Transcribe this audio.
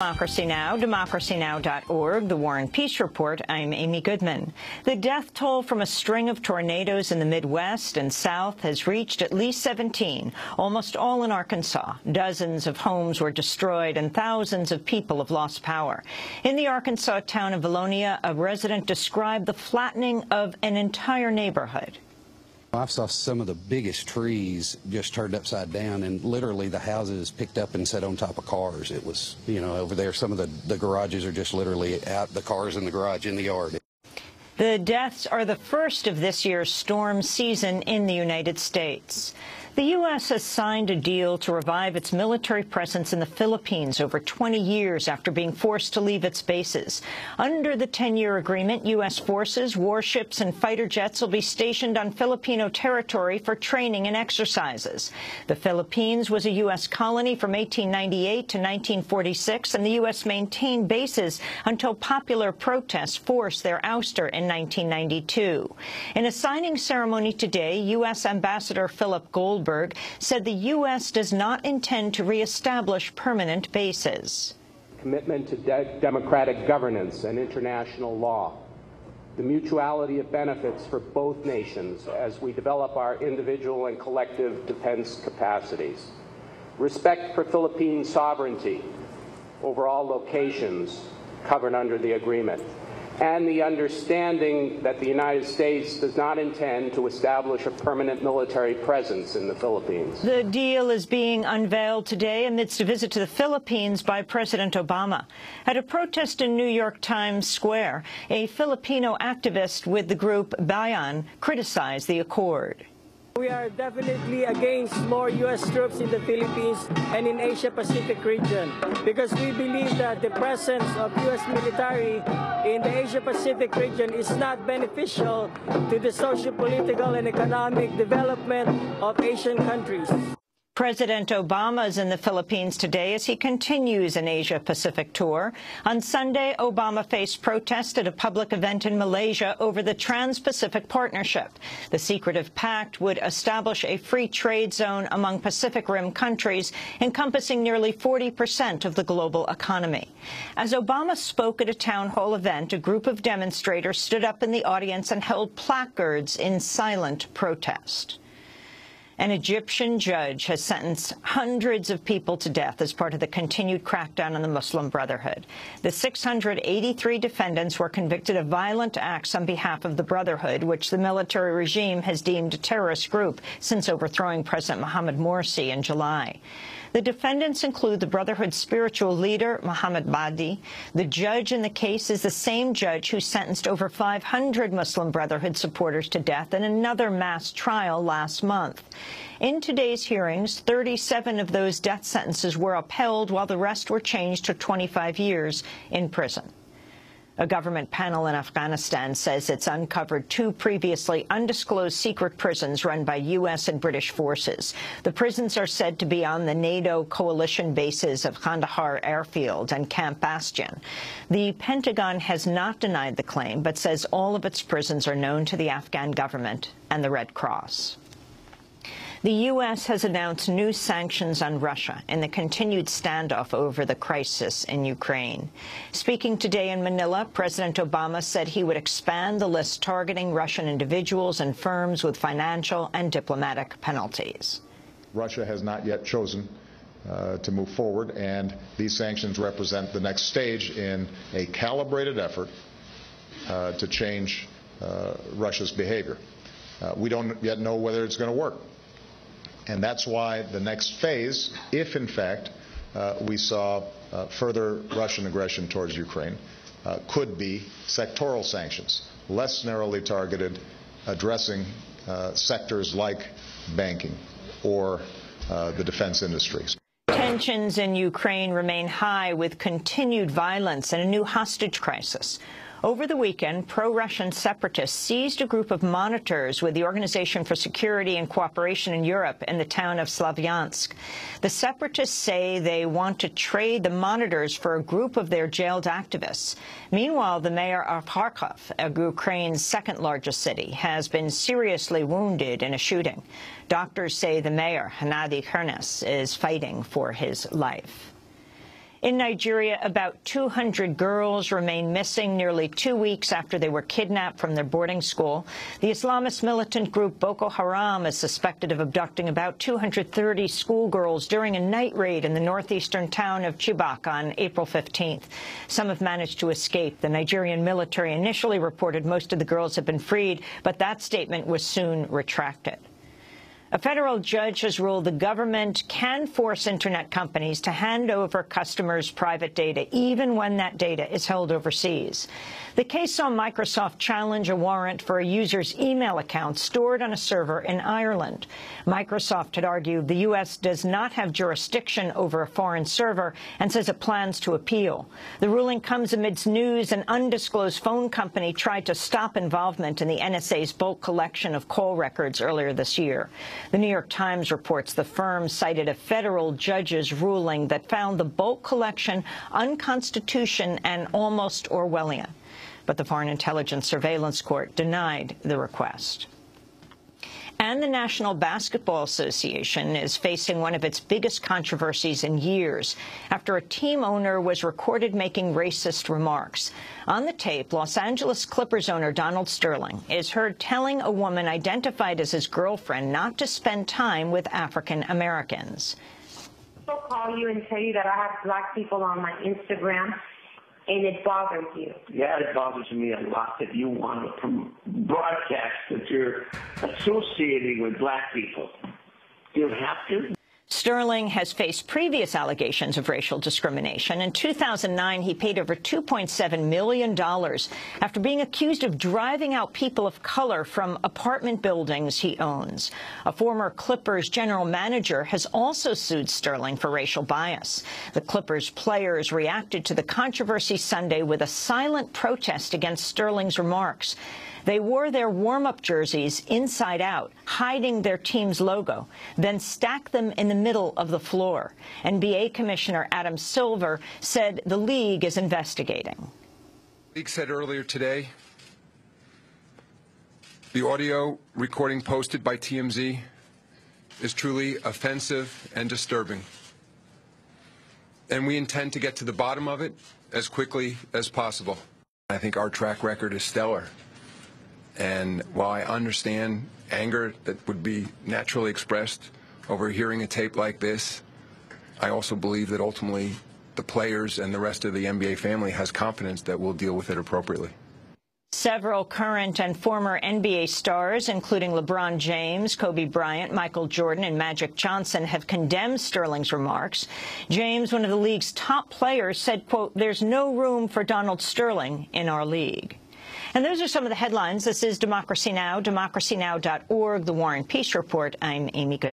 Democracy Now!, democracynow.org, The War and Peace Report. I'm Amy Goodman. The death toll from a string of tornadoes in the Midwest and South has reached at least 17, almost all in Arkansas. Dozens of homes were destroyed and thousands of people have lost power. In the Arkansas town of Valonia, a resident described the flattening of an entire neighborhood. I saw some of the biggest trees just turned upside down, and literally the houses picked up and set on top of cars. It was, over there, some of the garages are just literally out, the cars in the garage in the yard. The deaths are the first of this year's storm season in the United States. The U.S. has signed a deal to revive its military presence in the Philippines over 20 years after being forced to leave its bases. Under the 10-year agreement, U.S. forces, warships, and fighter jets will be stationed on Filipino territory for training and exercises. The Philippines was a U.S. colony from 1898 to 1946, and the U.S. maintained bases until popular protests forced their ouster in 1992. In a signing ceremony today, U.S. Ambassador Philip Goldberg said the U.S. does not intend to reestablish permanent bases. Commitment to democratic governance and international law, the mutuality of benefits for both nations as we develop our individual and collective defense capacities, respect for Philippine sovereignty over all locations covered under the agreement, and the understanding that the United States does not intend to establish a permanent military presence in the Philippines. The deal is being unveiled today amidst a visit to the Philippines by President Obama. At a protest in New York Times Square, a Filipino activist with the group Bayan criticized the accord. We are definitely against more U.S. troops in the Philippines and in Asia-Pacific region because we believe that the presence of U.S. military in the Asia-Pacific region is not beneficial to the socio-political and economic development of Asian countries. President Obama is in the Philippines today as he continues an Asia-Pacific tour. On Sunday, Obama faced protest at a public event in Malaysia over the Trans-Pacific Partnership. The secretive pact would establish a free trade zone among Pacific Rim countries, encompassing nearly 40% of the global economy. As Obama spoke at a town hall event, a group of demonstrators stood up in the audience and held placards in silent protest. An Egyptian judge has sentenced hundreds of people to death as part of the continued crackdown on the Muslim Brotherhood. The 683 defendants were convicted of violent acts on behalf of the Brotherhood, which the military regime has deemed a terrorist group since overthrowing President Mohamed Morsi in July. The defendants include the Brotherhood's spiritual leader, Mohammed Badi. The judge in the case is the same judge who sentenced over 500 Muslim Brotherhood supporters to death in another mass trial last month. In today's hearings, 37 of those death sentences were upheld, while the rest were changed to 25 years in prison. A government panel in Afghanistan says it's uncovered 2 previously undisclosed secret prisons run by U.S. and British forces. The prisons are said to be on the NATO coalition bases of Kandahar Airfield and Camp Bastion. The Pentagon has not denied the claim, but says all of its prisons are known to the Afghan government and the Red Cross. The U.S. has announced new sanctions on Russia in the continued standoff over the crisis in Ukraine. Speaking today in Manila, President Obama said he would expand the list targeting Russian individuals and firms with financial and diplomatic penalties. Russia has not yet chosen to move forward, and these sanctions represent the next stage in a calibrated effort to change Russia's behavior. We don't yet know whether it's going to work. And that's why the next phase, if in fact we saw further Russian aggression towards Ukraine, could be sectoral sanctions, less narrowly targeted, addressing sectors like banking or the defense industries. Tensions in Ukraine remain high with continued violence and a new hostage crisis. Over the weekend, pro-Russian separatists seized a group of monitors with the Organization for Security and Cooperation in Europe in the town of Slavyansk. The separatists say they want to trade the monitors for a group of their jailed activists. Meanwhile, the mayor of Kharkov, Ukraine's second-largest city, has been seriously wounded in a shooting. Doctors say the mayor, Hennady Kernes, is fighting for his life. In Nigeria, about 200 girls remain missing nearly 2 weeks after they were kidnapped from their boarding school. The Islamist militant group Boko Haram is suspected of abducting about 230 schoolgirls during a night raid in the northeastern town of Chibok on April 15th. Some have managed to escape. The Nigerian military initially reported most of the girls had been freed, but that statement was soon retracted. A federal judge has ruled the government can force Internet companies to hand over customers' private data, even when that data is held overseas. The case saw Microsoft challenge a warrant for a user's email account stored on a server in Ireland. Microsoft had argued the U.S. does not have jurisdiction over a foreign server and says it plans to appeal. The ruling comes amidst news an undisclosed phone company tried to stop involvement in the NSA's bulk collection of call records earlier this year. The New York Times reports the firm cited a federal judge's ruling that found the bulk collection unconstitutional and almost Orwellian. But the Foreign Intelligence Surveillance Court denied the request. And the National Basketball Association is facing one of its biggest controversies in years after a team owner was recorded making racist remarks. On the tape, Los Angeles Clippers owner Donald Sterling is heard telling a woman identified as his girlfriend not to spend time with African Americans. People call you and tell you that I have black people on my Instagram, and it bothers you. Yeah, it bothers me a lot that you want to broadcast that you're associating with black people. Do you have to? Sterling has faced previous allegations of racial discrimination. In 2009, he paid over $2.7 million after being accused of driving out people of color from apartment buildings he owns. A former Clippers general manager has also sued Sterling for racial bias. The Clippers players reacted to the controversy Sunday with a silent protest against Sterling's remarks. They wore their warm-up jerseys inside out, hiding their team's logo, then stacked them in the middle of the floor. NBA Commissioner Adam Silver said the league is investigating. The league said earlier today the audio recording posted by TMZ is truly offensive and disturbing. And we intend to get to the bottom of it as quickly as possible. I think our track record is stellar. And while I understand anger that would be naturally expressed over hearing a tape like this, I also believe that ultimately the players and the rest of the NBA family has confidence that we'll deal with it appropriately. Several current and former NBA stars, including LeBron James, Kobe Bryant, Michael Jordan, and Magic Johnson, have condemned Sterling's remarks. James, one of the league's top players, said, quote, "There's no room for Donald Sterling in our league." And those are some of the headlines. This is Democracy Now!, democracynow.org, The War and Peace Report. I'm Amy Good.